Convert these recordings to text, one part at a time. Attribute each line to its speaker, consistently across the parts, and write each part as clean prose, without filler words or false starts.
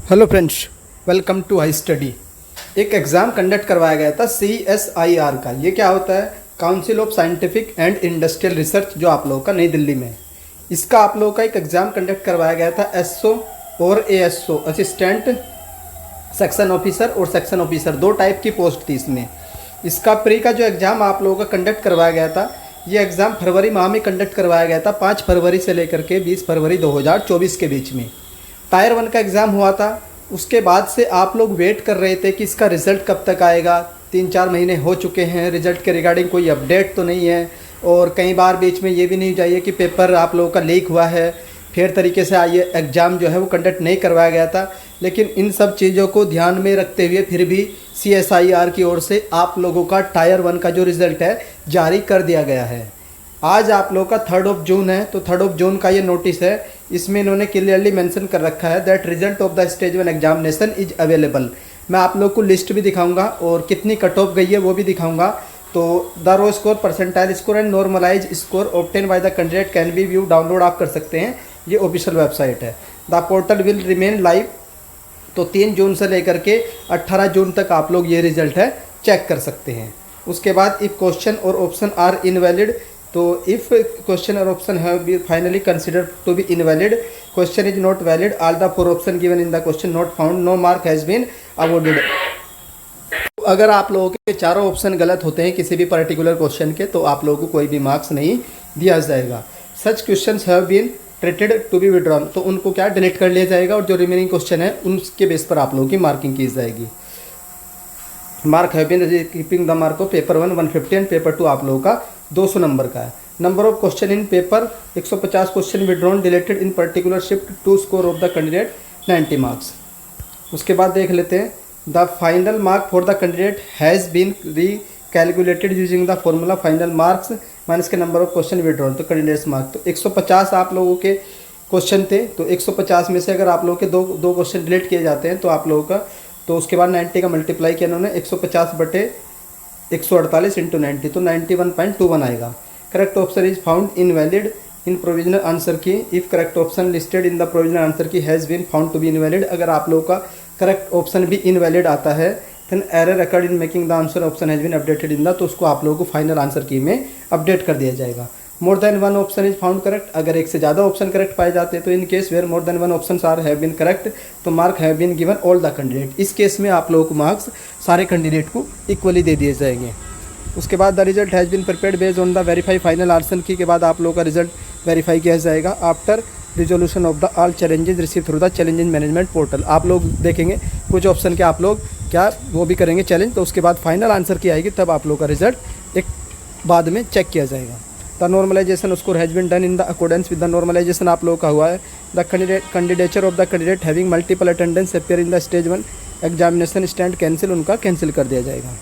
Speaker 1: Hello friends, welcome to high study. एक exam conduct करवाया गया था CSIR का। ये क्या होता है? Council of scientific and industrial research, जो आप लोगों का नई दिल्ली में है। इसका आप लोगों का एक एग्ज़ाम कंडक्ट करवाया गया था। SO और ASO, असिस्टेंट सेक्शन ऑफिसर और सेक्शन ऑफिसर, दो टाइप की पोस्ट थी इसमें। इसका प्री का जो एग्ज़ाम आप लोगों का कंडक्ट करवाया गया था, ये एग्ज़ाम फरवरी माह में कंडक्ट करवाया गया था, 5 फरवरी से लेकर के 20 फरवरी 2024 के बीच में। टायर 1 का एग्ज़ाम हुआ था। उसके बाद से आप लोग वेट कर रहे थे कि इसका रिज़ल्ट कब तक आएगा। 3-4 महीने हो चुके हैं, रिज़ल्ट के रिगार्डिंग कोई अपडेट तो नहीं है। और कई बार बीच में ये भी नहीं चाहिए कि पेपर आप लोगों का लीक हुआ है, फेयर तरीके से ये एग्ज़ाम जो है वो कंडक्ट नहीं करवाया गया था। लेकिन इन सब चीज़ों को ध्यान में रखते हुए फिर भी CSIR की ओर से आप लोगों का टायर 1 का जो रिज़ल्ट है जारी कर दिया गया है। आज आप लोगों का 3 जून है, तो 3 जून का ये नोटिस है। इसमें इन्होंने क्लियरली मेंशन कर रखा है that result of the stage 1 examination is available. मैं आप लोग को लिस्ट भी दिखाऊंगा और कितनी कट ऑफ गई है वो भी दिखाऊंगा। तो the raw score, percentile score and normalize score obtain by the candidate can be view, download आप कर सकते हैं। ये ऑफिशियल वेबसाइट है। The portal will remain live. तो 3 जून से लेकर के 18 जून तक आप लोग ये रिजल्ट है चेक कर सकते हैं। उसके बाद इफ़ क्वेश्चन और ऑप्शन आर इनवैलिड, तो इफ़ क्वेश्चन और option have been finally considered to be invalid, question is not valid, all the 4 option given in the question not found, no mark has been awarded. अगर आप लोगों के चारों option गलत होते हैं किसी भी पर्टिकुलर क्वेश्चन के, तो आप लोगों को कोई भी मार्क्स नहीं दिया जाएगा। Such question have been treated to be withdrawn, तो उनको क्या डिलीट कर लिया जाएगा और जो रिमेनिंग क्वेश्चन है उनके बेस पर आप लोगों की मार्किंग की जाएगी। Mark have been keeping the mark of paper 1 150 and paper 2 आप लोगों का 200 नंबर का है। Number of question in paper 150 question withdrawn deleted in particular shift to score of the candidate 90 marks. उसके बाद देख लेते हैं the final mark for the candidate has been recalculated using the formula final marks minus के number of question withdrawn, तो candidates mark. तो 150 आप लोगों के क्वेश्चन थे, तो 150 में से अगर आप लोगों के दो क्वेश्चन डिलीट किए जाते हैं तो आप लोगों का, तो उसके बाद 90 का मल्टीप्लाई किया उन्होंने 150 बटे 148 इंटू 90, तो 91.21 आएगा। Correct option is found invalid in provisional answer key. If correct option listed in the provisional answer key has been found to be invalid, अगर आप लोगों का करेक्ट ऑप्शन भी इनवैलिड आता है, then error occurred in making the answer option has been updated in the, तो उसको आप लोगों को फाइनल आंसर की में अपडेट कर दिया जाएगा। मोर than 1 option is found correct, अगर एक से ज़्यादा ऑप्शन करेक्ट पाए जाते हैं, तो in case where more than 1 option are have been correct, तो mark have been given all the कैंडिडेट। इस केस में आप लोगों को मार्क्स सारे कैंडिडेट को इक्वली दे दिए जाएंगे। उसके बाद the result has been prepared based on the verify final answer key के बाद आप लोगों का रिजल्ट वेरीफाई किया जाएगा after resolution of the all challenges receive through the challenges management portal. आप लोग देखेंगे कुछ ऑप्शन के आप लोग क्या वो भी करेंगे चैलेंज, तो उसके बाद फाइनल आंसर की आएगी, तब आप लोग का रिजल्ट एक बाद में चेक किया जाएगा। The normalisation score has been done in the accordance with the normalisation आप लोगों का हुआ है। The candidature of the candidate having multiple attendance appear in the stage 1 examination stand cancel, उनका कैंसिल कर दिया जाएगा।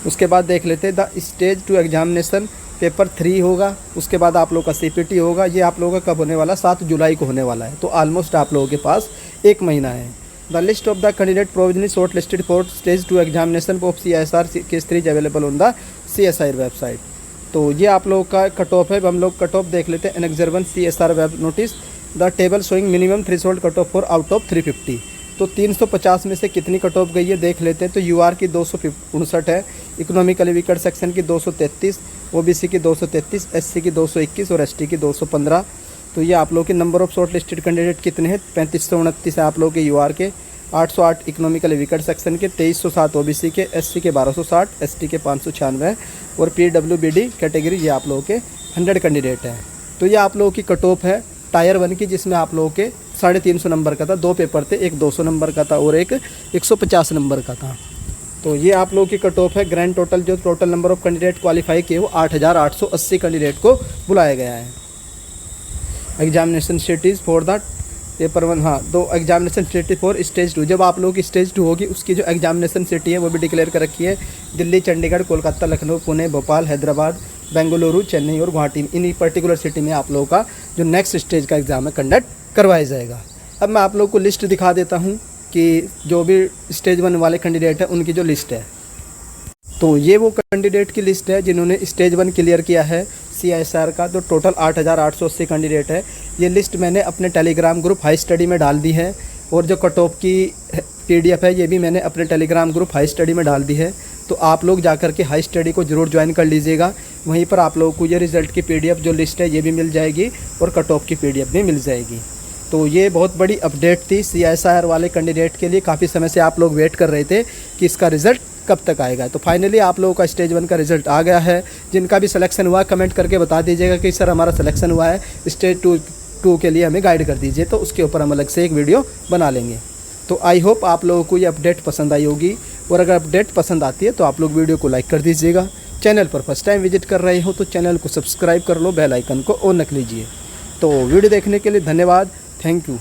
Speaker 1: उसके बाद देख लेते हैं द स्टेज 2 एग्जामिनेशन पेपर 3 होगा। उसके बाद आप लोग का CPT होगा। ये आप लोगों का कब होने वाला? 7 जुलाई को होने वाला है, तो ऑलमोस्ट आप लोगों के पास 1 महीना है। The list of the candidate provisionally short listed for stage 2 examination of CSR case 3 available on the CSIR website. तो ये आप लोगों का कट ऑफ है। हम लोग कट ऑफ देख लेते हैं। Annexure 1 CSR web notice the table showing minimum threshold cut off for out of 350, तो 350 में से कितनी कट ऑफ गई है देख लेते हैं। तो UR की 259 है, इकोनॉमिकली वीकर सेक्शन की 233, OBC की 233, SC की 221 और ST की 215। तो ये आप लोग के number of short listed candidate कितने हैं? 3529 है आप लोग के UR के, 808 इकोनॉमिकली वीकर सेक्शन के, 2307 OBC के, SC के 1260, ST के 596 और PWBD कैटेगरी ये आप लोगों के 100 कैंडिडेट हैं। तो ये आप लोगों की कट ऑफ है टायर 1 की, जिसमें आप लोगों के 350 नंबर का था। 2 पेपर थे, एक 200 नंबर का था और एक 150 नंबर का था। तो ये आप लोगों की कट ऑफ है। ग्रैंड टोटल जो total number of candidate qualify किए वो 8880 कैंडिडेट को बुलाया गया है। Examination status for the paper 1, हाँ, दो एग्जामिनेशन सिटी फॉर स्टेज 2। जब आप लोगों की स्टेज 2 होगी उसकी जो एग्जामिनेशन सिटी है वो भी डिक्लेयर कर रखी है। दिल्ली, चंडीगढ़, कोलकाता, लखनऊ, पुणे, भोपाल, हैदराबाद, बेंगलुरु, चेन्नई और गुवाहाटी, इन्हीं पर्टिकुलर सिटी में आप लोगों का जो नेक्स्ट स्टेज का एग्ज़ाम है कंडक्ट करवाया जाएगा। अब मैं आप लोगों को लिस्ट दिखा देता हूँ कि जो भी स्टेज 1 वाले कैंडिडेट है उनकी जो लिस्ट है। तो ये वो कैंडिडेट की लिस्ट है जिन्होंने स्टेज 1 क्लियर किया है CSIR का, तो टोटल 8880 कैंडिडेट है। ये लिस्ट मैंने अपने टेलीग्राम ग्रुप हाई स्टडी में डाल दी है। और जो कट ऑफ की PDF है ये भी मैंने अपने टेलीग्राम ग्रुप हाई स्टडी में डाल दी है। तो आप लोग जाकर के हाई स्टडी को ज़रूर ज्वाइन कर लीजिएगा। वहीं पर आप लोगों को ये रिज़ल्ट की PDF जो लिस्ट है ये भी मिल जाएगी और कट ऑफ की PDF भी मिल जाएगी। तो ये बहुत बड़ी अपडेट थी CSIR वाले कैंडिडेट के लिए। काफ़ी समय से आप लोग वेट कर रहे थे कि इसका रिज़ल्ट कब तक आएगा। तो फाइनली आप लोगों का स्टेज 1 का रिज़ल्ट आ गया है। जिनका भी सिलेक्शन हुआ कमेंट करके बता दीजिएगा कि सर हमारा सिलेक्शन हुआ है, स्टेज 2 के लिए हमें गाइड कर दीजिए, तो उसके ऊपर हम अलग से एक वीडियो बना लेंगे। तो आई होप आप लोगों को ये अपडेट पसंद आई होगी, और अगर अपडेट पसंद आती है तो आप लोग वीडियो को लाइक कर दीजिएगा। चैनल पर फर्स्ट टाइम विजिट कर रहे हो तो चैनल को सब्सक्राइब कर लो, बेल आइकन को ऑन रख लीजिए। तो वीडियो देखने के लिए धन्यवाद। Thank you.